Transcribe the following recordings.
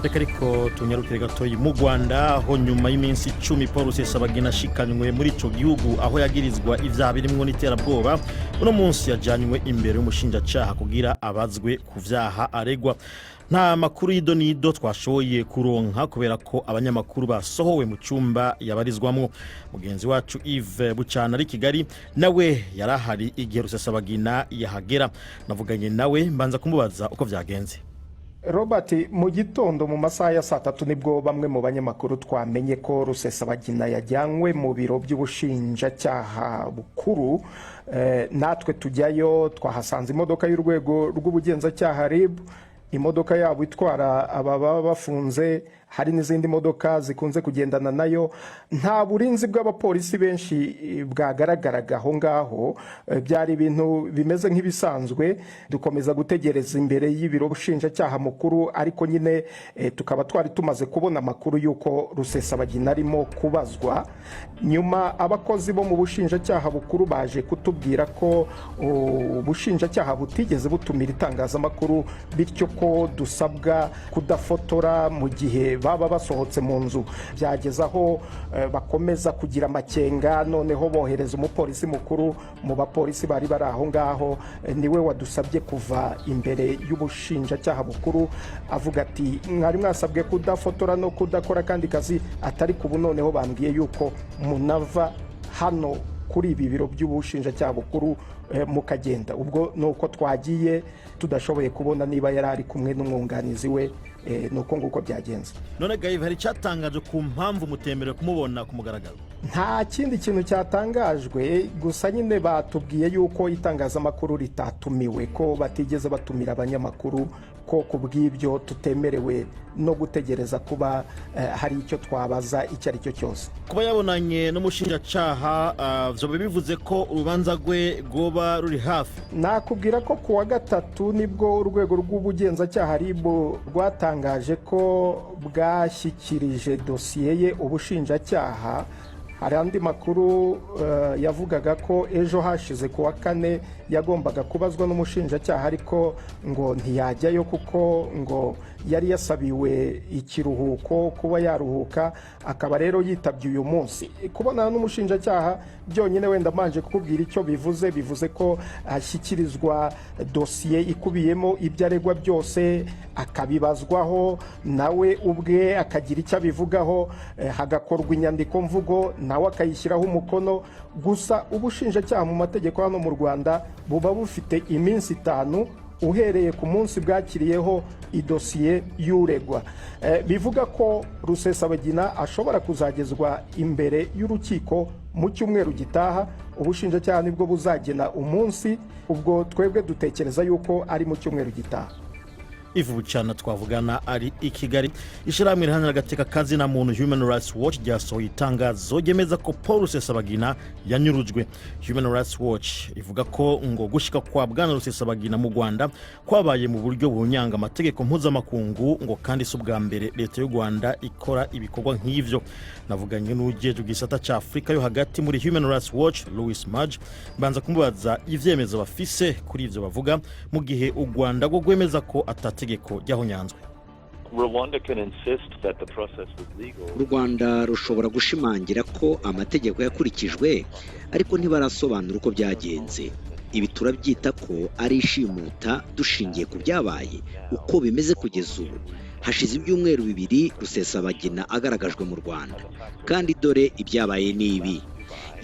reka ariko tunyarukire gatoyi mu Rwanda aho nyuma y'iminsi 10 Paul Rusesabagina ashikanywe muri ico gihugu aho yagirizwa ivyaha birimwo n'iterabwoba uno munsi yajanywe imbere y'umushinjacyaha kugira abazwe ku vyaha aregwa. Nta makuru y'idonido twashoboye kuronka kubera ko abanyamakuru basohowe mu cyumba yabarizwamo. Mugenzi wacu Yves Bucana ari Kigali nawe yarahari igihe Rusesabagina yahagera. Navuganye nawe mbanza kumubaza uko vyagenze. Robert, mu gitondo mu masaha ya 3 nibwo bamwe mu banyamakuru twamenye ko Rusesabagina yajyanywe mu biro by'ubushinjacyaha bukuru. Natwe tujyayo twahasanze imodoka y'urwego rw'ubugenzacyaha RIB, imodoka yabo itwara ababa bafunze, hari n'izindi modoka zikunze kugendana nayo. Nta burinzi bw'abapolisi benshi bwagaragaraga aho ngaho, byari ibintu bimeze nk'ibisanzwe. Dukomeza gutegereza imbere y'ibiro bushinjacyaha mukuru, ariko nyine tukaba twari tumaze kubona amakuru yuko Rusesabagina arimo kubazwa. Nyuma abakozi bo mu bushinjacyaha bukuru baje kutubwira ko ubushinjacyaha butigeze butumira itangazamakuru, bityo ko dusabwa kudafotora mu gihe baba basohotse mu nzu. Byageze aho bakomeza kugira amakenga, noneho bohereza umupolisi mukuru mu bapolisi bari bari aho ngaho. Niwe wadusabye kuva imbere y'ubushinjacyaha bukuru avuga ati mwari mwasabwe kudafotora no kudakora kandi kazi, atari kubu noneho bambwiye yuko munava hano kuri ibi biro by'ubushinjacyaha bukuru mukagenda. Ubwo nuko twagiye tudashoboye kubona niba yari ari kumwe n'umwunganizi we. Nuko nguko byagenze. None Gayive, hari cyatangaje ku mpamvu mutemerewe kumubona ku mugaragaro? Nta kindi kintu cyatangajwe, gusa nyine batubwiye yuko itangazamakuru ritatumiwe, ko batigeze batumira abanyamakuru, ko kubw'ibyo tutemerewe no gutegereza kuba hari icyo twabaza icyo ari cyo cyose. Kuba yabonanye n'umushinjacyaha byo bivuze ko urubanza rwe goba ruri hafi. Nakubwira ko kuwa gatatu nibwo urwego rw'ubugenzacyaha RIB rwatangaje ko bwashyikirije dosiye ye ubushinjacyaha. Hari andi makuru yavugaga ko ejo hashize kuwa 4 yagombaga kubazwa n'umushinjacyaha, ariko ngo ntiyajyayo kuko ngo yari yasabiwe ikiruhuko kuba yaruhuka, akaba rero yitabye uyu munsi. Kubonana n'umushinjacyaha byonyine wenda manje kukubwira icyo bivuze ko ashyikirizwa dosiye ikubiyemo ibyo aregwa byose, akabibazwaho nawe ubwe akagira icyo abivugaho, hagakorwa inyandiko mvugo nawe akayishyiraho umukono. Gusa ubushinjacyaha mu mategeko hano mu Rwanda buba bufite iminsi 5 uhereye ku munsi bwakiriyeho idosiye y'uregwa. Bivuga ko Rusesabagina ashobora kuzagezwa imbere y'urukiko mu cyumweru gitaha. Ubushinjacyaha nibwo buzagena umunsi, ubwo twebwe dutekereza yuko ari mu cyumweru gitaha. Yves Bucana twavugana ari i Kigali. Ishyirahamwe riharanira agateka kazi na muntu Human Rights Watch ryasohoye itangazo ryemeza ko Paul Rusesabagina yanyurujwe. Human Rights Watch ivuga ko ngo gushika kwa bwana Rusesabagina mu Rwanda kwabaye mu buryo bunyanga amategeko mpuzamakungu, ngo kandi si ubwa mbere leta y'u Rwanda ikora ibikorwa nk'ivyo. Navuganye n'ujeje gisata cya Afrika yo hagati muri Human Rights Watch, Louis Maj, banza kumubaza ivyemezo bafise kuri ivyo bavuga, mu gihe u Rwanda rwo gwemeza ko atategeko ryahonyanzwe. U Rwanda rushobora gushimangira ko amategeko yakurikijwe, ariko ntibarasobanura uko byagenze. Ibi turabyita ko ari ishimuta dushingiye ku byabaye uko bimeze kugeza ubu. Hashize ibyumweru 2 Rusesabagina agaragajwe mu Rwanda, kandi dore ibyabaye nibi.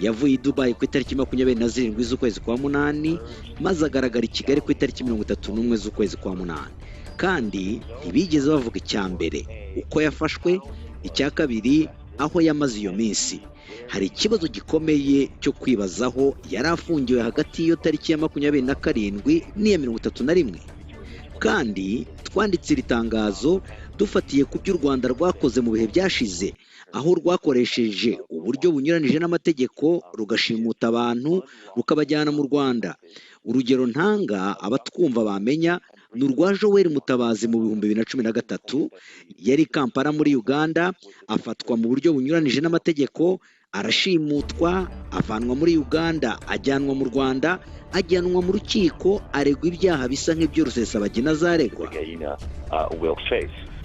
Yavuye i Dubai ku itariki 27 z'ukwezi kwa 8, maze agaragara i Kigali ku itariki 31 z'ukwezi kwa 8. Kandi ntibigeze bavuga icya mbere uko yafashwe, icya kabiri aho yamaze iyo minsi. Hari ikibazo gikomeye cyo kwibazaho yari afungiwe hagati y'iyo tariki ya 27 n'iya 31. Kandi twanditse iri tangazo dufatiye ku byo u Rwanda rwakoze mu bihe byashize, aho rwakoresheje uburyo bunyuranije n'amategeko rugashimuta abantu rukabajyana mu Rwanda. Urugero ntanga abatwumva bamenya ni urwa Joel Mutabazi mu 2013, yari Kampala muri Uganda, afatwa mu buryo bunyuranije n'amategeko, arashimutwa, avanwa muri Uganda ajyanwa mu Rwanda, ajyanwa mu rukiko aregwa ibyaha bisa nk'ibyo Rusesabagina zaregwa.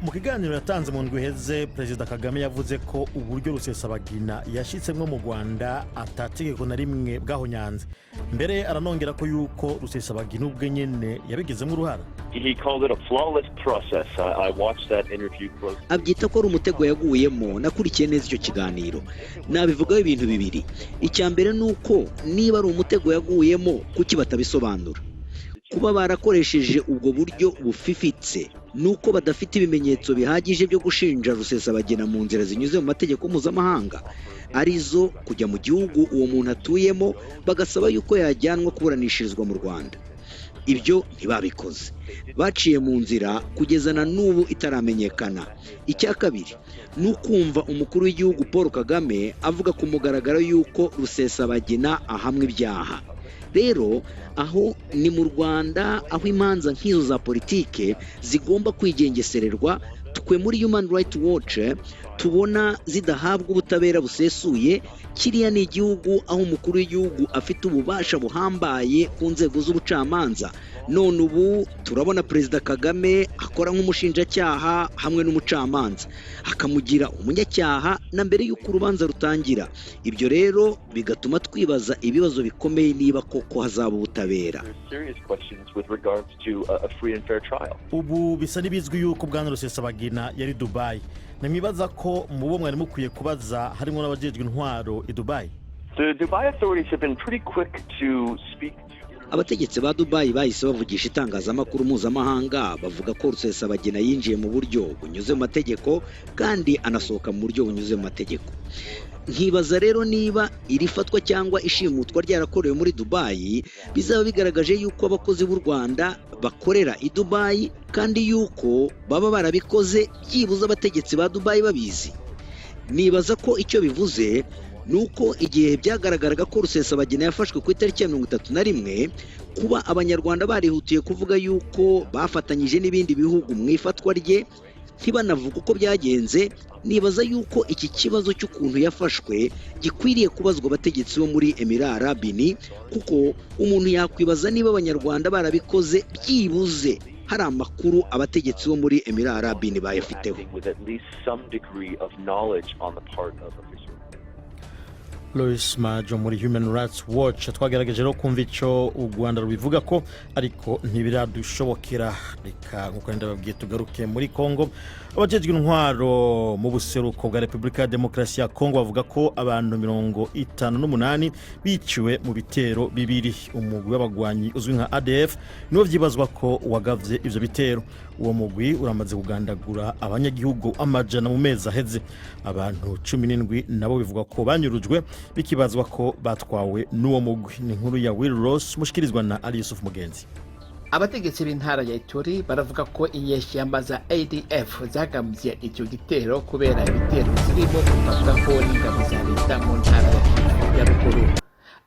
mu kiganiro yatanze mu ndwi iheze perezida Kagame yavuze ko uburyo Rusesabagina yashyitsemo mu Rwanda atategeko na rimwe bwahonyanze. Mbere aranongera ko yuko Rusesabagina ubwe nyene yabigizemo uruhara. He called it a flawless process. I watched that interview closely. Abyita ko ari umutego yaguyemo. Nakurikiye neza icyo kiganiro. Nabivugaho ibintu bibiri. Icya mbere nuko niba ari umutego yaguyemo kuki batabisobanura. Kuba barakoresheje ubwo buryo bufifitse nuko badafite ibimenyetso bihagije byo gushinja Rusesabagina mu nzira zinyuze mu mategeko mpuzamahanga, arizo kujya mu gihugu uwo muntu atuyemo bagasaba yuko yajyanwa kuburanishirizwa mu Rwanda. Ibyo ntibabikoze, baciye mu nzira kugeza na n'ubu itaramenyekana. Icya kabiri ni ukumva umukuru w'igihugu Paul Kagame avuga ku mugaragaro yuko Rusesabagina ahamwe ibyaha. Rero aho ni mu Rwanda, aho imanza nk'izo za politike zigomba kwigengesererwa, twe muri Human Rights Watch tubona zidahabwa ubutabera busesuye. Kiriya ni igihugu aho umukuru w'igihugu afite ububasha buhambaye ku nzego z'ubucamanza. None ubu turabona perezida Kagame akora nk'umushinjacyaha hamwe n'umucamanza, akamugira umunyacyaha na mbere y'uko urubanza rutangira. Ibyo rero bigatuma twibaza ibibazo bikomeye niba koko hazaba ubutabera. Ubu bisa n'ibizwi yuko bwana Rusesabagina yari Dubai. Nimwibaza ko mu bo mwari mukwiye kubaza harimo n'abajejwe intwaro i Dubai. The Dubai authorities have been pretty quick to speak. Abategetsi ba Dubai bahise bavugisha itangazamakuru mpuzamahanga bavuga ko Rusesabagina yinjiye mu buryo bunyuze mu mategeko kandi anasohoka mu buryo bunyuze mu mategeko. Nkibaza rero niba iri fatwa cyangwa ishimutwa ryarakorewe muri Dubai bizaba bigaragaje yuko abakozi b'u Rwanda bakorera i Dubai kandi yuko baba barabikoze byibuze abategetsi ba Dubai babizi. Nibaza ko icyo bivuze nuko igihe byagaragaraga ko Rusesabagina yafashwe ku itariki ya 31 kuba abanyarwanda barihutiye kuvuga yuko bafatanyije n'ibindi bihugu mu ifatwa rye ntibanavuga uko byagenze. Nibaza yuko iki kibazo cy'ukuntu yafashwe gikwiriye kubazwa abategetsi bo muri Emirate Arabe Unis, kuko umuntu yakwibaza niba abanyarwanda barabikoze byibuze hari amakuru abategetsi bo muri Emirate Arabe Unis bayafiteho. Louis Majo muri Human Rights Watch twagerageje no kumva icyo u Rwanda rubivuga ko ariko ntibiradushobokera. Reka nkuko ndababwiye tugaruke muri Kongo. Abajejwe intwaro mu buseruko bwa Repubulika ya Demokarasi ya Kongo bavuga ko abantu 58 biciwe mu bitero bibiri. Umugwi w'abagwanyi uzwi nka ADF niwo vyibazwa ko wagavye ivyo bitero. Uwo mugwi uramaze kugandagura abanyagihugu amajana mu mezi aheze. Abantu 17 nabo bivuga ko banyurujwe bikibazwa ko batwawe n'uwo mugwi. Ni inkuru ya Will Ross mushikirizwa na Ali Yusuf Mugenzi. Abategetsi b'intara ya Ituri baravuga ko inyeshyamba za ADF zagamye icyo gitero kubera ibitero zirimo kufatwaho n'ingabo za leta mu ntara ya Ruguru.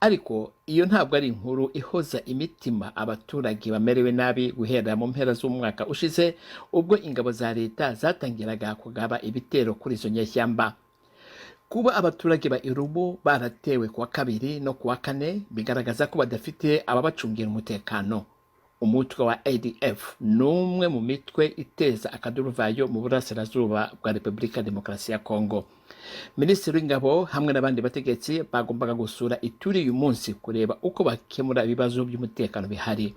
Ariko iyo ntabwo ari inkuru ihoza imitima abaturage bamerewe nabi guhera mu mpera z'umwaka ushize ubwo ingabo za leta zatangiraga kugaba ibitero kuri izo nyeshyamba. Kuba abaturage ba Irubu baratewe kuwa kabiri no kuwa kane bigaragaza ko badafite ababacungira umutekano. Umutwe wa ADF numwe mu mitwe iteza akaduruvayo mu burasirazuba bwa Repubulika Demokarasi ya Kongo. Minisitiri w'ingabo hamwe n'abandi bategetsi bagombaga gusura Ituri uyu munsi kureba uko bakemura ibibazo by'umutekano bihari.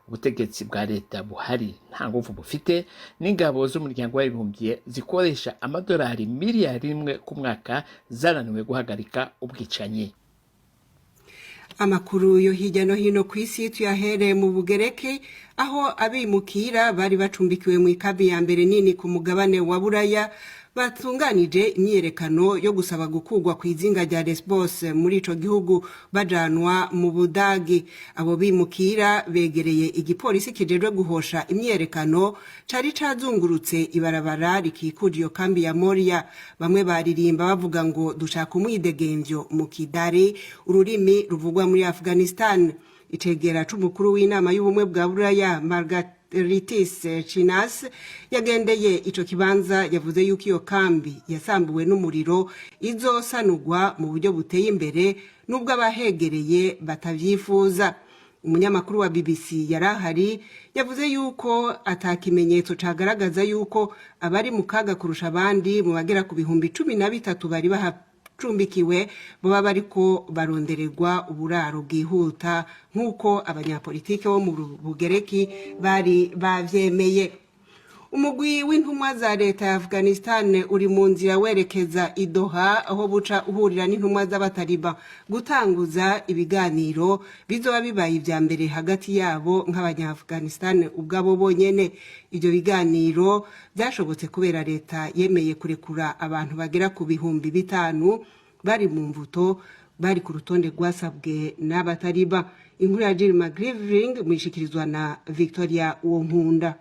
Ubutegetsi bwa leta buhari nta nguvu bufite, n'ingabo z'umuryango w'abibumbye zikoresha amadolari miliyari 1 ku mwaka zananiwe guhagarika ubwicanyi. Amakuru yo hirya no hino ku isi tuyahereye mu Bugereki, aho abimukira bari bacumbikiwe mu ikabi ya mbere nini ku mugabane wa Buraya batunganije imyerekano yo gusaba gukugwa ku izinga rya Lesbos muri ico gihugu bajanwa mu Budagi. Abo bimukira begereye igipolisi kijejwe guhosha imyerekano cari cazungurutse ibarabara rikikuje iyo kambi ya Moria. Bamwe baririmba bavuga ngo dushaka umwidegemvyo mu Kidari, ururimi ruvugwa muri Afghanistan. Itegera c'umukuru w'inama y'ubumwe bwa Buraya Ritis Chinas yagendeye ico kibanza yavuze yuko iyo kambi yasambuwe n'umuriro izosanurwa mu buryo buteye imbere nubwo abahegereye batavyifuza. umunyamakuru wa BBC yarahari yavuze yuko atakimenyetso cagaragaza yuko abari mu kaga kurusha abandi mu bagera ku bihumbi 13 bari bahacumbikiwe baba bariko barondererwa uburaro bwihuta nk'uko abanyapolitike bo mu Bugereki bari bavyemeye. Umugwi w'intumwa za leta ya Afghanistan uri mu nzira werekeza i Doha aho buca uhurira n'intumwa z'abataliban gutanguza ibiganiro bizoba bibaye ivya mbere hagati yabo nk'abanya-Afghanistan ubwabo bonyene. Ivyo biganiro byashobotse kubera leta yemeye kurekura abantu bagera ku bihumbi 5 bari mu mvuto bari ku rutonde rwasabwe n'abataliban. Inkuru ya Jill McGriving mwishikirizwa na Victoria Uwonkunda.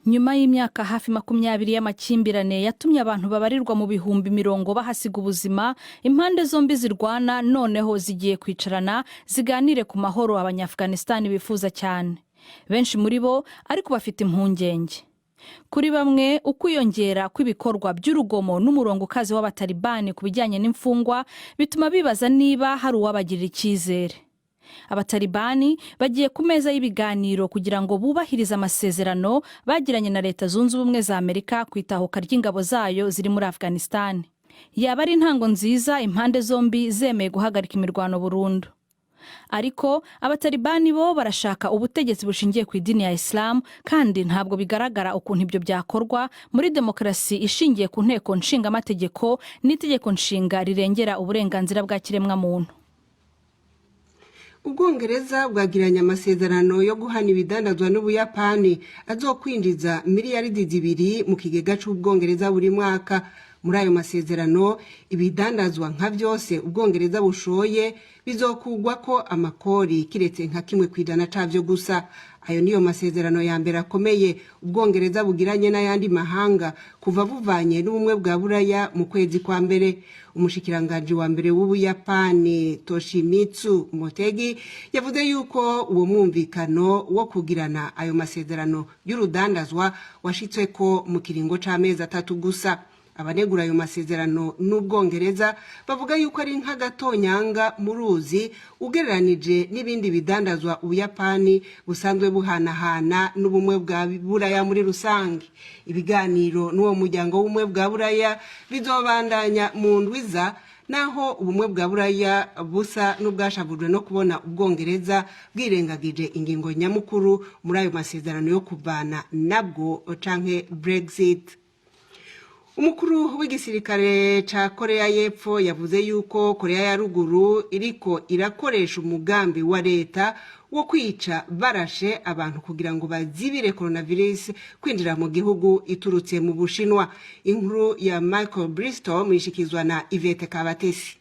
Nyuma y'imyaka hafi 20 y'amakimbirane yatumye abantu babarirwa mu bihumbi 100 bahasiga ubuzima, impande zombi zirwana noneho zigiye kwicarana ziganire ku mahoro abanya-Afghanistan bifuza cyane. Benshi muri bo ariko bafite impungenge. Kuri bamwe ukwiyongera kw'ibikorwa by'urugomo n'umurongo ukaze w'abatalibani ku bijyanye n'imfungwa bituma bibaza niba hari uwabagirira icyizere. Abatalibani bagiye ku meza y'ibiganiro kugira ngo bubahirize amasezerano bagiranye na Leta Zunze Ubumwe za Amerika ku itahuka ry'ingabo zayo ziri muri Afghanistan. Yaba ari intango nziza impande zombi zemeye guhagarika imirwano burundu. Ariko abatalibani bo barashaka ubutegetsi bushingiye ku idini ya Islam kandi ntabwo bigaragara ukuntu ibyo byakorwa muri demokarasi ishingiye ku nteko nshinga amategeko n'itegeko nshinga rirengera uburenganzira bwa kiremwa muntu. Ubwongereza bwagiranye amasezerano yo guhana ibidandazwa n'Ubuyapani azokwinjiza miliyaridi 2 mu kigega cy'Ubwongereza buri mwaka. Muri ayo masezerano ibidandazwa nka byose Ubwongereza bushoye bizokugwa ko amakori kiretse nka 1% cavyo gusa. Ayo niyo masezerano ya mbere akomeye Ubwongereza bugiranye n'ayandi mahanga kuva buvanye n'ubumwe bwa Buraya mu kwezi kwa mbere. Umushikiranganje wa mbere w'Ubuyapani Toshimitsu Motegi yavuze yuko uwo mwumvikano wo kugirana ayo masezerano y'urudandazwa washitswe ko mu kiringo c'amezi 3 gusa. Abanegura ayo masezerano n'Ubwongereza bavuga yuko ari nk'agatonyanga mu ruzi ugereranije n'ibindi bidandazwa Ubuyapani busanzwe buhanahana n'ubumwe bwa Buraya muri rusange. Ibiganiro n'uwo muryango w'ubumwe bwa Buraya bizobandanya mu ndwiza naho ubumwe bwa Buraya busa n'ubwashavujwe no kubona Ubwongereza bwirengagije ingingo nyamukuru muri ayo masezerano yo kuvana nabwo canke Brexit. Umukuru w'igisirikare ca Korea y'Epfo yavuze yuko Korea ya Ruguru iriko irakoresha umugambi wa leta wo kwica barashe abantu kugira ngo bazibire coronavirus kwinjira mu gihugu iturutse mu Bushinwa. Inkuru ya Michael Bristow mwishikizwa na Yvette Kabatesi.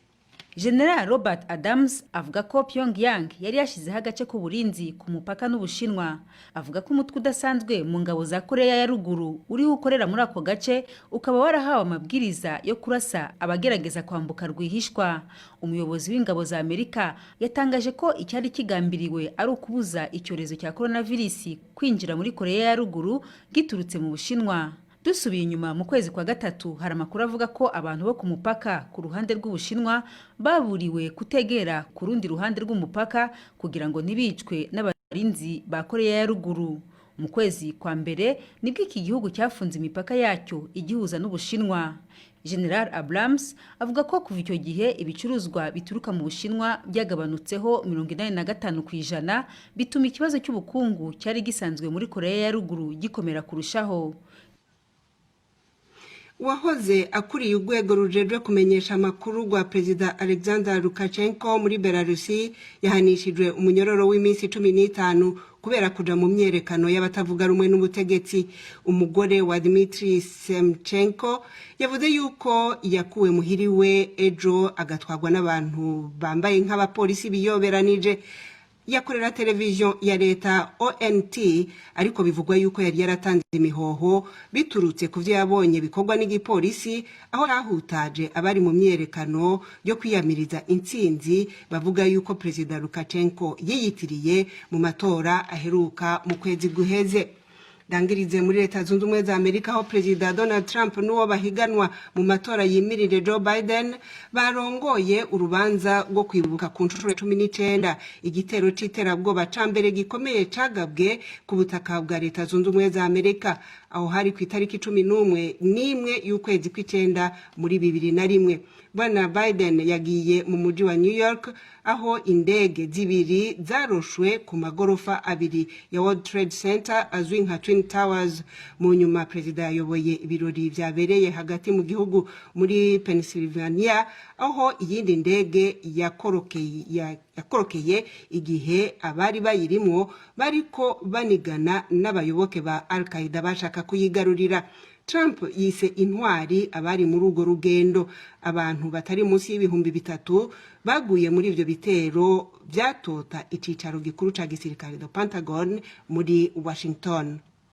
General Robert Adams avuga ko Pyongyang yari yashizeho agace k'uburinzi ku mupaka n'Ubushinwa. Avuga ko umutwe udasanzwe mu ngabo za Korea ya Ruguru uri ukorera muri ako gace ukaba warahawe amabwiriza yo kurasa abagerageza kwambuka rwihishwa. Umuyobozi w'ingabo za Amerika yatangaje ko icyari kigambiriwe ari ukubuza icyorezo cya coronavirus kwinjira muri Korea ya Ruguru giturutse mu Bushinwa. Dusubiye inyuma mu kwezi kwa gatatu hari amakuru avuga ko abantu bo ku mupaka ku ruhande rw'Ubushinwa baburiwe kutegera ku rundi ruhande rw'umupaka kugira ngo ntibicwe n'abarinzi ba Korea ya Ruguru. Mu kwezi kwa mbere nibwo iki gihugu cyafunze imipaka yacyo igihuza n'Ubushinwa. General Abrams avuga ko kuva icyo gihe ibicuruzwa bituruka mu Bushinwa byagabanutseho 85% bituma ikibazo cy'ubukungu cyari gisanzwe muri Korea ya Ruguru gikomera kurushaho. Wahoze akuriye urwego rujejwe kumenyesha amakuru rwa Perezida Alexander Lukashenko muri Belarusi yahanishijwe umunyororo w'iminsi 15 kubera kuja mu myerekano y'abatavuga rumwe n'ubutegetsi. Umugore wa Dmitry Semchenko yavuze yuko yakuwe muhiriwe ejo agatwagwa n'abantu bambaye nk'abapolisi biyoberanije. Yakorera televiziyo ya leta ONT ariko bivugwa yuko yari yaratanze imihoho biturutse kuvyo yabonye bikorwa n'igipolisi aho rahutaje abari mu myerekano yo kwiyamiriza intsinzi bavuga yuko Perezida Lukashenko yiyitiriye mu matora aheruka mu kwezi guheze. ndangirize muri leta zunze ubumwe za Amerika aho perezida Donald Trump n'uwo bahiganwa mu matora yimirije Joe Biden barongoye urubanza rwo kwibuka ku nshuro 19 igitero c'iterabwoba ca mbere gikomeye cagabwe ku butaka bwa leta zunze ubumwe za Amerika aho hari ku itariki 11 y'ukwezi kw'icenda muri 2001. Bwana Biden yagiye mu muji wa New York aho indege zibiri zaroshwe ku magorofa abiri ya World Trade Center azwi nka Twin Towers. Mu nyuma perezida yayoboye ibirori vyabereye hagati mu gihugu muri Pennsylvania aho iyindi ndege yakorokeye igihe abari bayirimwo bariko banigana n'abayoboke ba Al-Qaeda bashaka kuyigarurira. Trump yise intwari abari muri urwo rugendo. Abantu batari munsi y'ibihumbi 3 baguye muri ivyo bitero vyatota icicaro gikuru ca gisirikare do Pentagon muri Washington.